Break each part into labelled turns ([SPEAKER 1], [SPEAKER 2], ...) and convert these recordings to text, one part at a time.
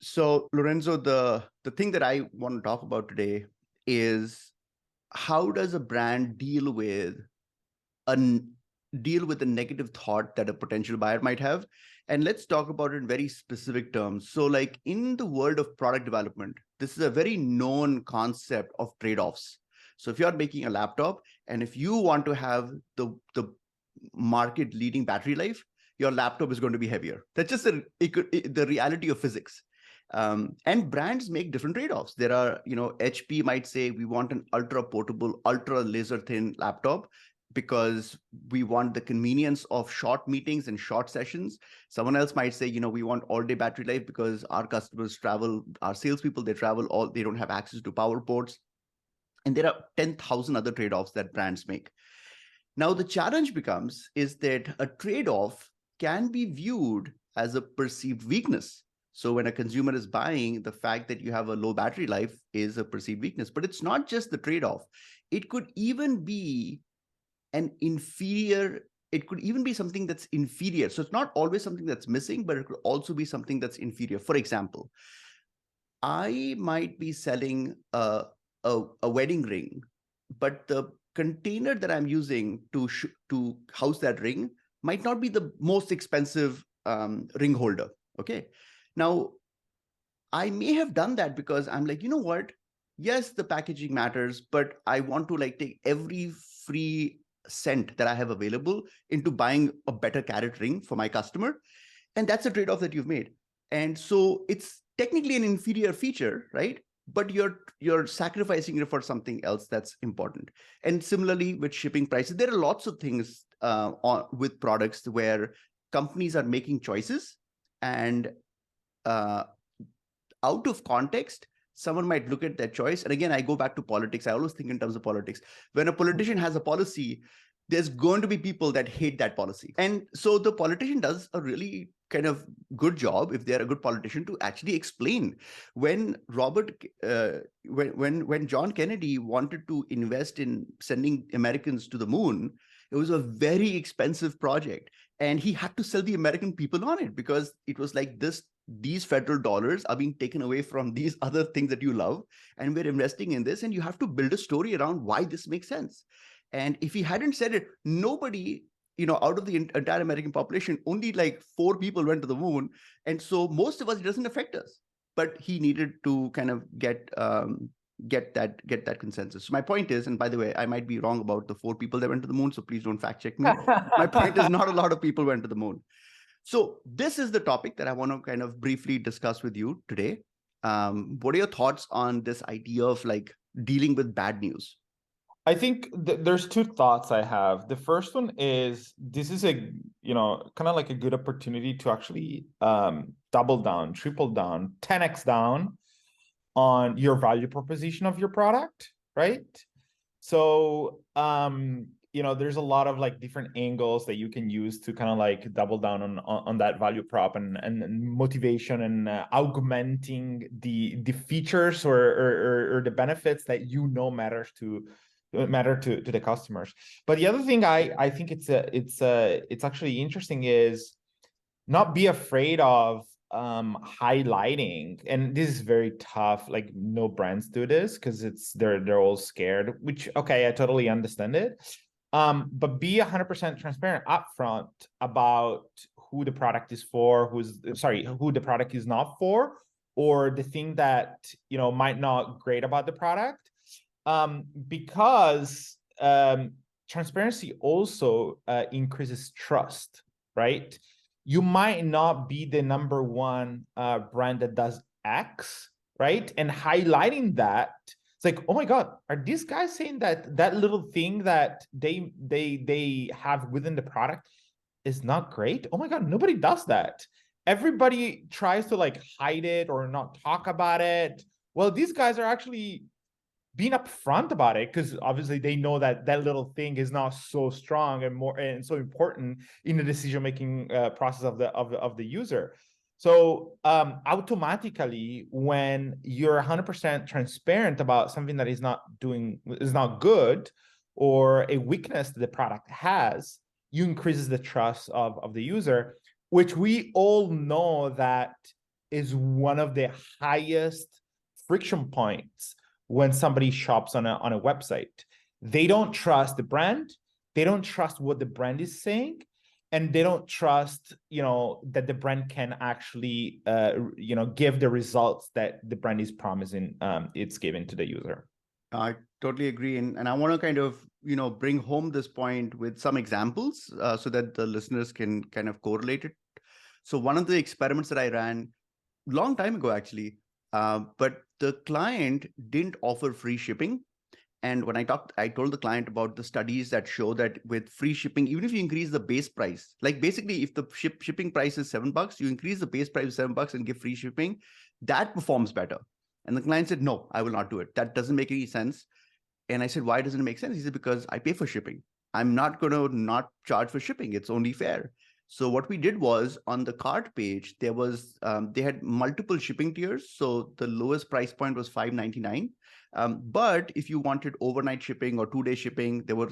[SPEAKER 1] So, Lorenzo, the thing that I want to talk about today is how does a brand a deal with the negative thought that a potential buyer might have? And let's talk about it in very specific terms. So, like in the world of product development, this is a very known concept of trade-offs. So if you're making a laptop and if you want to have the market leading battery life, your laptop is going to be heavier. That's just the reality of physics. And brands make different trade-offs. There are, HP might say we want an ultra portable, ultra laser thin laptop because we want the convenience of short meetings and short sessions. Someone else might say, we want all day battery life because our customers travel, our salespeople, they travel all, they don't have access to power ports. And there are 10,000 other trade-offs that brands make. Now, the challenge becomes is that a trade-off can be viewed as a perceived weakness. So when a consumer is buying, the fact that you have a low battery life is a perceived weakness. But it's not just the trade-off. It could even be an inferior, it could even be something that's inferior. So it's not always something that's missing, but it could also be something that's inferior. For example, I might be selling a wedding ring, but the container that I'm using to house that ring might not be the most expensive ring holder. Okay. Now, I may have done that because I'm like, you know what? Yes, the packaging matters, but I want to like take every free cent that I have available into buying a better carrot ring for my customer. And that's a trade-off that you've made. And so it's technically an inferior feature, right? But you're sacrificing it for something else that's important. And similarly with shipping prices, there are lots of things with products where companies are making choices, and out of context, someone might look at that choice. And again, I go back to politics. I always think in terms of politics. When a politician has a policy, there's going to be people that hate that policy. And so the politician does a really kind of good job, if they're a good politician, to actually explain. When when John Kennedy wanted to invest in sending Americans to the moon, it was a very expensive project. And he had to sell the American people on it because it was like these federal dollars are being taken away from these other things that you love, and we're investing in this, and you have to build a story around why this makes sense. And if he hadn't said it, nobody, out of the entire American population, only like 4 people went to the moon. And so most of us, it doesn't affect us. But he needed to kind of get that consensus. So my point is, and by the way, I might be wrong about the 4 people that went to the moon, so please don't fact check me. My point is, not a lot of people went to the moon. So this is the topic that I want to kind of briefly discuss with you today. What are your thoughts on this idea of like dealing with bad news?
[SPEAKER 2] I think there's 2 thoughts I have. The first one is this is a, kind of like a good opportunity to actually double down, triple down, 10x down on your value proposition of your product, right? So, there's a lot of like different angles that you can use to kind of like double down on that value prop and motivation and augmenting the features or the benefits that matter to the customers. But the other thing I think it's actually interesting is not be afraid of highlighting, and this is very tough. Like no brands do this because they're all scared, which okay, I totally understand it. But be 100% transparent upfront about who the product is for, who the product is not for, or the thing that might not great about the product. Because transparency also increases trust, right? You might not be the number one brand that does X, right? And highlighting that, it's like, oh my God, are these guys saying that little thing that they have within the product is not great? Oh my God, nobody does that. Everybody tries to like hide it or not talk about it. Well, these guys are actually being upfront about it because obviously they know that little thing is not so strong and so important in the decision-making process of the user. So automatically, when you're 100% transparent about something that is not good or a weakness that the product has, you increases the trust of the user, which we all know that is one of the highest friction points when somebody shops on a website. They don't trust the brand. They don't trust what the brand is saying, and they don't trust, that the brand can actually, give the results that the brand is promising it's giving to the user.
[SPEAKER 1] I totally agree. And I want to kind of, bring home this point with some examples so that the listeners can kind of correlate it. So one of the experiments that I ran long time ago, actually, but the client didn't offer free shipping. And when I told the client about the studies that show that with free shipping, even if you increase the base price, like basically if the shipping price is $7, you increase the base price to $7 and give free shipping, that performs better. And the client said, no, I will not do it. That doesn't make any sense. And I said, why doesn't it make sense? He said, because I pay for shipping. I'm not going to not charge for shipping. It's only fair. So what we did was on the cart page, there was they had multiple shipping tiers. So the lowest price point was $5.99. But if you wanted overnight shipping or 2-day shipping, there were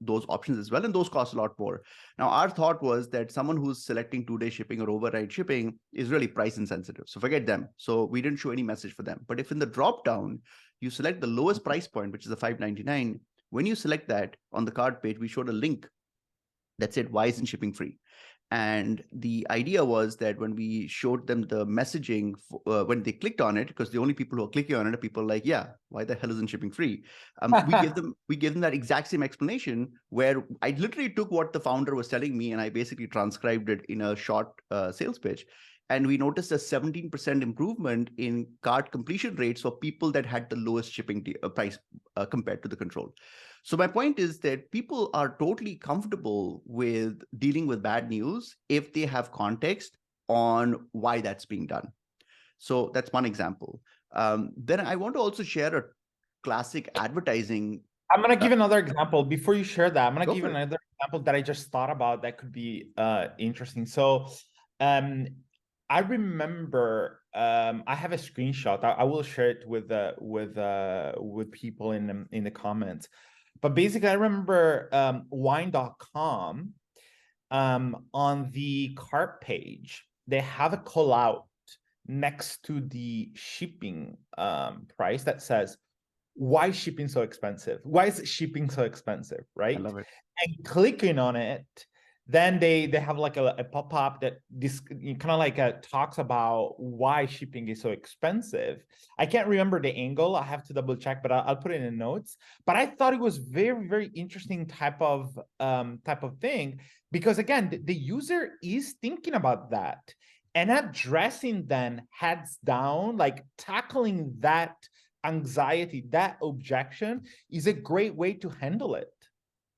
[SPEAKER 1] those options as well, and those cost a lot more. Now, our thought was that someone who's selecting 2-day shipping or overnight shipping is really price insensitive. So forget them. So we didn't show any message for them. But if in the drop down, you select the lowest price point, which is the $5.99, when you select that on the cart page, we showed a link that said, why isn't shipping free? And the idea was that when we showed them the messaging, when they clicked on it, because the only people who are clicking on it are people like, yeah, why the hell isn't shipping free? We gave them that exact same explanation, where I literally took what the founder was telling me and I basically transcribed it in a short sales pitch. And we noticed a 17% improvement in cart completion rates for people that had the lowest shipping price compared to the control. So my point is that people are totally comfortable with dealing with bad news if they have context on why that's being done. So that's one example. Then I want to also share a classic advertising.
[SPEAKER 2] I'm going to give another example. Before you share that, I'm going to
[SPEAKER 1] Go
[SPEAKER 2] give
[SPEAKER 1] for it.
[SPEAKER 2] another example that I just thought about that could be interesting. So I remember I have a screenshot. I will share it with people in the comments. But basically, I remember wine.com on the cart page, they have a call out next to the shipping price that says, why is shipping so expensive? Why is shipping so expensive, right?
[SPEAKER 1] I love it.
[SPEAKER 2] And clicking on it, then they have like a pop-up that this kind of like talks about why shipping is so expensive. I can't remember the angle. I have to double check, but I'll put it in the notes. But I thought it was very, very interesting type of thing, because again, the user is thinking about that and addressing then heads down, like tackling that anxiety, that objection is a great way to handle it.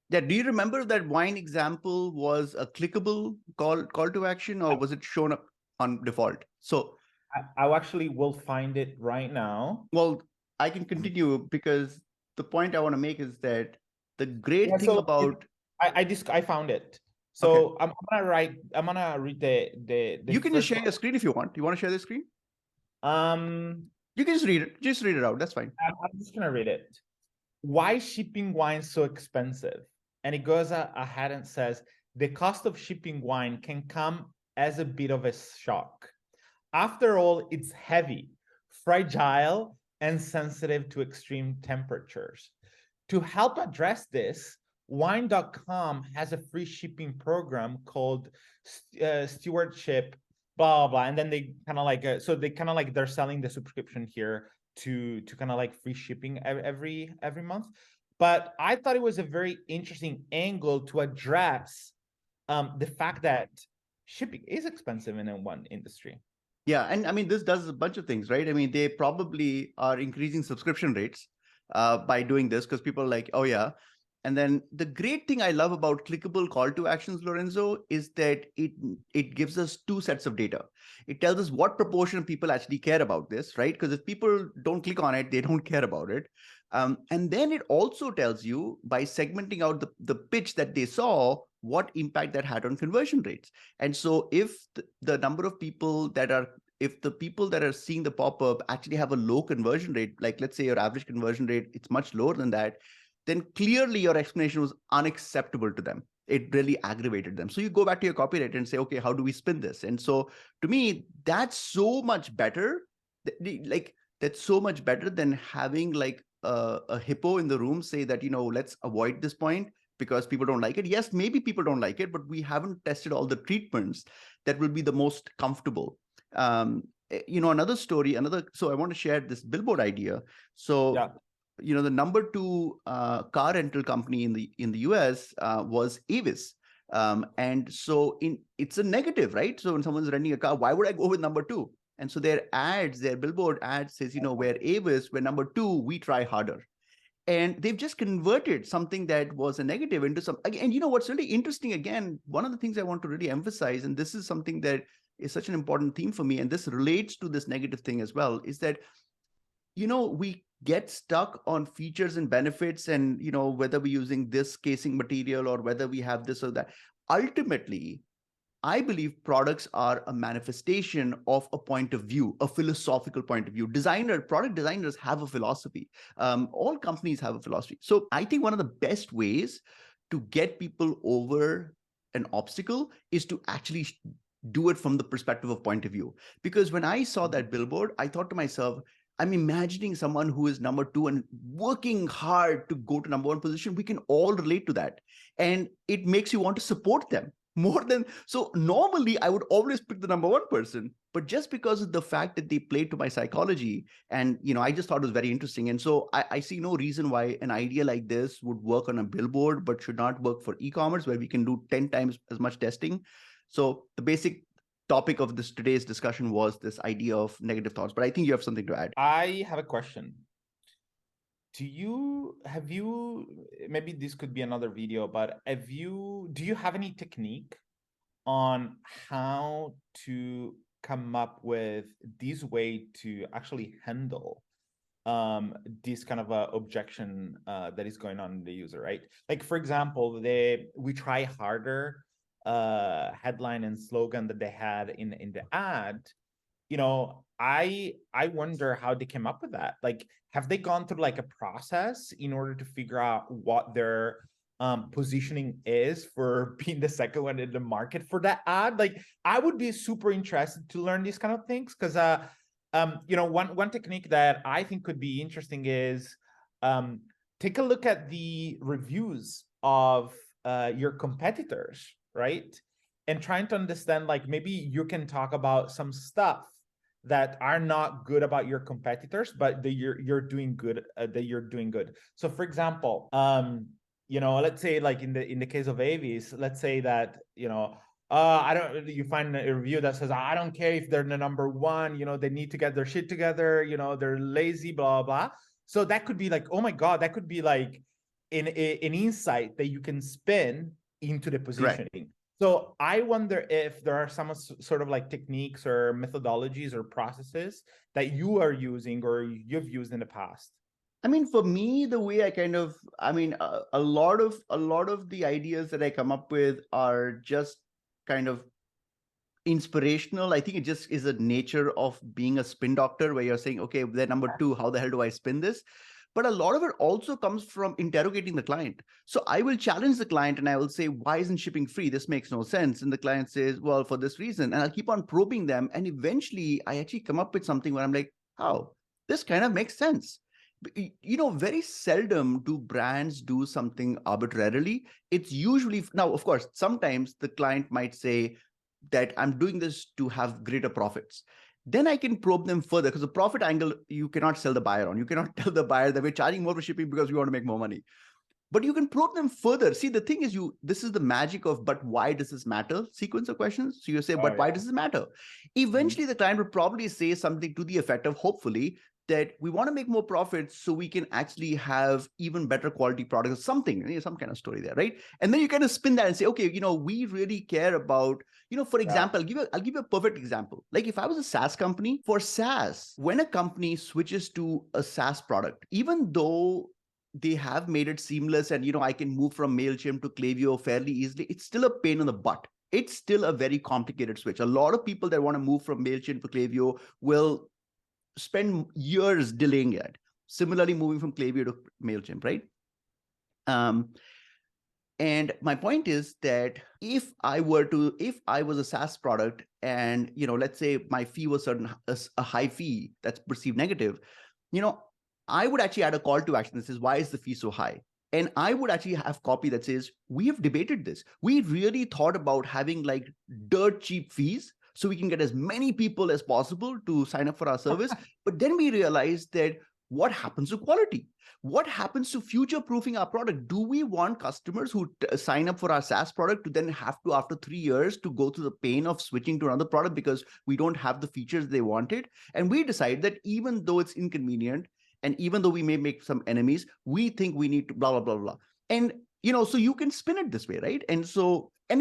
[SPEAKER 1] Yeah. Do you remember that wine example was a clickable call to action, or was it shown up on default? So
[SPEAKER 2] I actually will find it right now.
[SPEAKER 1] well, I can continue, because the point I want to make is that the great thing about
[SPEAKER 2] I found it. So okay. I'm gonna read the
[SPEAKER 1] you can just share your screen if you want. You want to share the screen? You can just read it. Just read it out. That's fine.
[SPEAKER 2] I'm just gonna read it. Why shipping wine so expensive? And it goes ahead and says, the cost of shipping wine can come as a bit of a shock. After all, it's heavy, fragile, and sensitive to extreme temperatures. To help address this, wine.com has a free shipping program called Stewardship, blah, blah, blah. And then they kind of like, they're selling the subscription here to kind of like free shipping every month. But I thought it was a very interesting angle to address the fact that shipping is expensive in one industry.
[SPEAKER 1] Yeah, and I mean, this does a bunch of things, right? I mean, they probably are increasing subscription rates by doing this, because people are like, oh yeah. And then the great thing I love about clickable call to actions, Lorenzo, is that it gives us two sets of data. It tells us what proportion of people actually care about this, right? Because if people don't click on it, they don't care about it. And then it also tells you, by segmenting out the pitch that they saw, what impact that had on conversion rates. And so if the number of people that are, if the people that are seeing the pop-up actually have a low conversion rate, like let's say your average conversion rate, it's much lower than that, then clearly your explanation was unacceptable to them. It really aggravated them. So you go back to your copywriter and say, okay, how do we spin this? And so to me, that's so much better. Like that's so much better than having like a hippo in the room say that, let's avoid this point because people don't like it. Yes, maybe people don't like it, but we haven't tested all the treatments that will be the most comfortable. Another story, so I want to share this billboard idea. So
[SPEAKER 2] Yeah.
[SPEAKER 1] the number two car rental company in the US was Avis. And so it's a negative, right? So when someone's renting a car, why would I go with number two? And so their billboard ad says, we're Avis, we're number two, we try harder. And they've just converted something that was a negative into some, and what's really interesting, again, one of the things I want to really emphasize, and this is something that is such an important theme for me, and this relates to this negative thing as well, is that we get stuck on features and benefits and whether we're using this casing material or whether we have this or that. Ultimately, I believe products are a manifestation of a point of view, a philosophical point of view. Product designers have a philosophy. All companies have a philosophy. So I think one of the best ways to get people over an obstacle is to actually do it from the perspective of point of view. Because when I saw that billboard, I thought to myself, I'm imagining someone who is number two and working hard to go to number one position. We can all relate to that. And it makes you want to support them more than, so normally I would always pick the number one person, but just because of the fact that they played to my psychology, and I just thought it was very interesting. And so I see no reason why an idea like this would work on a billboard, but should not work for e-commerce, where we can do 10 times as much testing. So the basic topic of today's discussion was this idea of negative thoughts, but I think you have something to add.
[SPEAKER 2] I have a question. Maybe this could be another video, but do you have any technique on how to come up with this way to actually handle this kind of objection that is going on in the user, right? Like, for example, we try harder headline and slogan that they had in the ad. I wonder how they came up with that. Like, have they gone through like a process in order to figure out what their positioning is for being the second one in the market for that ad? Like, I would be super interested to learn these kind of things, because one technique that I think could be interesting is take a look at the reviews of your competitors, right? And trying to understand, like, maybe you can talk about some stuff that are not good about your competitors, but that you're doing good. So, for example, let's say, like in the case of Avis, let's say that you find a review that says, I don't care if they're the number one, they need to get their shit together, they're lazy, blah blah. So that could be like, oh my god, that could be like an insight that you can spin into the positioning. Right. So I wonder if there are some sort of like techniques or methodologies or processes that you are using or you've used in the past.
[SPEAKER 1] I mean, for me, the way a lot of the ideas that I come up with are just kind of inspirational. I think it just is a nature of being a spin doctor, where you're saying, okay, they're number two, how the hell do I spin this? But a lot of it also comes from interrogating the client. So I will challenge the client and I will say, why isn't shipping free? This makes no sense. And the client says, well, for this reason. And I'll keep on probing them. And eventually I actually come up with something where I'm like, oh, this kind of makes sense. Very seldom do brands do something arbitrarily. It's usually, now, of course, sometimes the client might say that I'm doing this to have greater profits. Then I can probe them further, because the profit angle, you cannot sell the buyer on. You cannot tell the buyer that we're charging more for shipping because we want to make more money. But you can probe them further. See, the thing is, this is the magic of, but why does this matter? Sequence of questions. So you say, why does this matter? Eventually, the client would probably say something to the effect of, hopefully, that we want to make more profits so we can actually have even better quality products, something, some kind of story there, right? And then you kind of spin that and say, okay, we really care about, for example, I'll give you a perfect example. Like, if I was a SaaS company, for SaaS, when a company switches to a SaaS product, even though they have made it seamless and, I can move from MailChimp to Klaviyo fairly easily, it's still a pain in the butt. It's still a very complicated switch. A lot of people that want to move from MailChimp to Klaviyo will spend years delaying it. Similarly, moving from Klaviyo to MailChimp, right? And my point is that if I was a SaaS product and, let's say my fee was a high fee that's perceived negative, I would actually add a call to action that says, why is the fee so high? And I would actually have copy that says, we have debated this. We really thought about having like dirt cheap fees so we can get as many people as possible to sign up for our service. But then we realized that what happens to quality? What happens to future proofing our product? Do we want customers who sign up for our SaaS product to then have to, after 3 years, to go through the pain of switching to another product because we don't have the features they wanted? And we decide that even though it's inconvenient, and even though we may make some enemies, we think we need to blah, blah, blah, blah. And, so you can spin it this way, right? And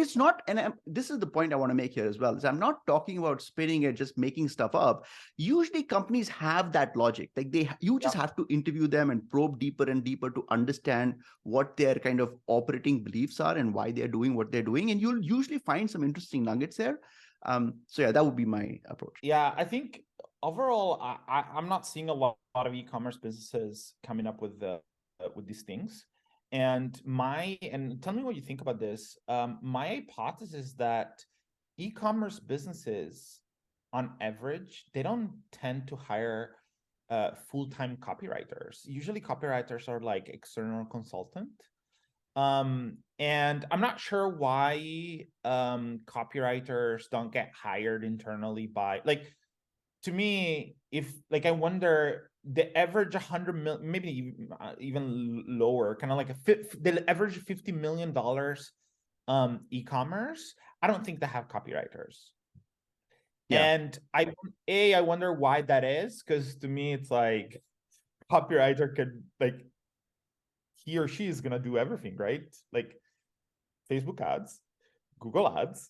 [SPEAKER 1] it's not, this is the point I want to make here as well, is I'm not talking about spinning it, just making stuff up. Usually companies have that logic. Like you just have to interview them and probe deeper and deeper to understand what their kind of operating beliefs are and why they're doing what they're doing. And you'll usually find some interesting nuggets there. So yeah, that would be my approach.
[SPEAKER 2] Yeah, I think overall, I'm not seeing a lot of e-commerce businesses coming up with these things. And tell me what you think about this. My hypothesis is that e-commerce businesses, on average, they don't tend to hire full-time copywriters. Usually copywriters are like external consultant. And I'm not sure why copywriters don't get hired internally by, like, to me, if like, I wonder, the average 100 million, maybe even lower, kind of like the average $50 million e-commerce, I don't think they have copywriters. Yeah. And I wonder why that is, because to me, it's like copywriter could, like, he or she is going to do everything, right? Like Facebook ads, Google ads,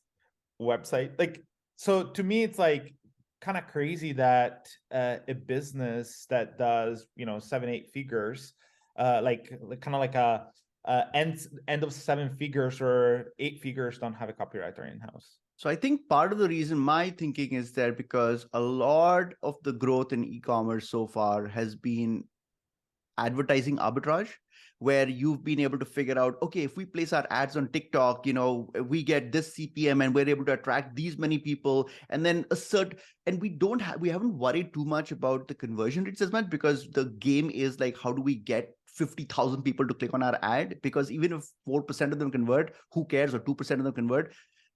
[SPEAKER 2] website. Like, so to me, it's like kind of crazy that a business that does, 7-8 figures, like kind of like a end of 7 figures or 8 figures don't have a copywriter in-house.
[SPEAKER 1] So I think part of the reason my thinking is that because a lot of the growth in e-commerce so far has been advertising arbitrage, where you've been able to figure out, okay, if we place our ads on TikTok, we get this CPM and we're able to attract these many people, and then and we haven't worried too much about the conversion rates as much, because the game is like, how do we get 50,000 people to click on our ad? Because even if 4% of them convert, who cares, or 2% of them convert?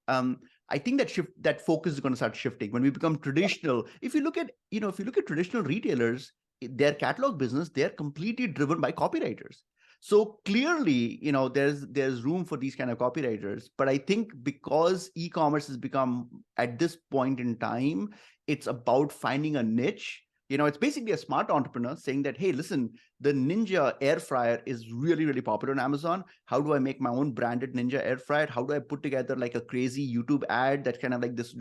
[SPEAKER 1] I think that focus is going to start shifting when we become traditional. If you look at traditional retailers, their catalog business, they're completely driven by copywriters. So clearly, there's room for these kind of copywriters. But I think because e-commerce has become, at this point in time, it's about finding a niche. It's basically a smart entrepreneur saying that, hey, listen, the Ninja air fryer is really, really popular on Amazon. How do I make my own branded Ninja air fryer? How do I put together like a crazy YouTube ad that's kind of like this,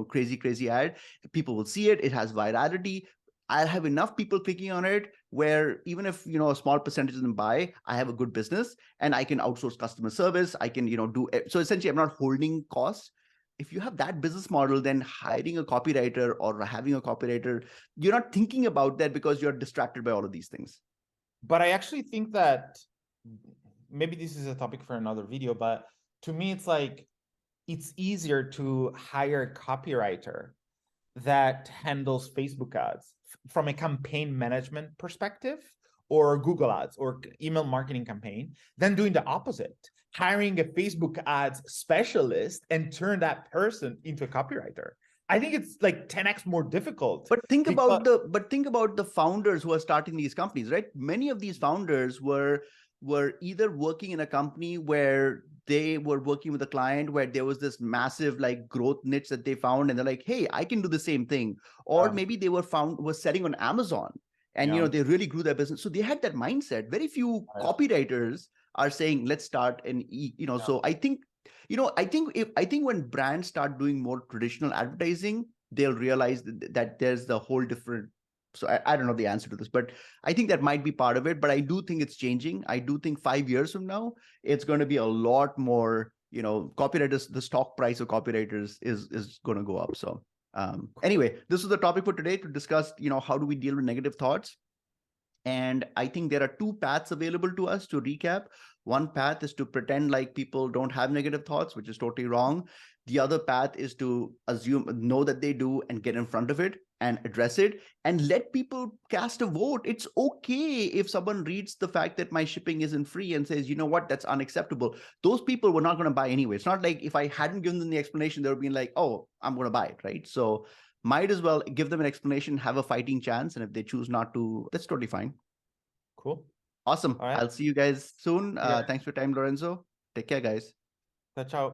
[SPEAKER 1] crazy ad? People will see it. It has virality. I'll have enough people clicking on it where even if, a small percentage of them buy, I have a good business and I can outsource customer service. I can, so essentially I'm not holding costs. If you have that business model, then hiring a copywriter or having a copywriter, you're not thinking about that because you're distracted by all of these things.
[SPEAKER 2] But I actually think that maybe this is a topic for another video, but to me, it's like, it's easier to hire a copywriter that handles Facebook ads from a campaign management perspective, or Google ads or email marketing campaign, than doing the opposite, hiring a Facebook ads specialist and turn that person into a copywriter. I think it's like 10x more difficult.
[SPEAKER 1] But think about the founders who are starting these companies, right? Many of these founders were either working in a company where they were working with a client where there was this massive like growth niche that they found, and they're like, hey, I can do the same thing. Or maybe they were selling on Amazon, and they really grew their business. So they had that mindset. Very few copywriters are saying, let's start so I think, I think when brands start doing more traditional advertising, they'll realize that there's the whole different. So I don't know the answer to this, but I think that might be part of it. But I do think it's changing. I do think 5 years from now, it's going to be a lot more, copywriters, the stock price of copywriters is going to go up. So anyway, this is the topic for today, to discuss, how do we deal with negative thoughts? And I think there are 2 paths available to us. To recap, One path is to pretend like people don't have negative thoughts, which is totally wrong. The other path is to know that they do and get in front of it and address it and let people cast a vote. It's okay if someone reads the fact that my shipping isn't free and says, you know what, that's unacceptable. Those people were not going to buy anyway. It's not like if I hadn't given them the explanation, they would be like, oh, I'm going to buy it, right? So might as well give them an explanation, have a fighting chance. And if they choose not to, that's totally fine.
[SPEAKER 2] Cool.
[SPEAKER 1] Awesome.
[SPEAKER 2] All right.
[SPEAKER 1] I'll see you guys soon.
[SPEAKER 2] Yeah.
[SPEAKER 1] Thanks for your time, Lorenzo. Take care, guys.
[SPEAKER 2] Ciao, ciao.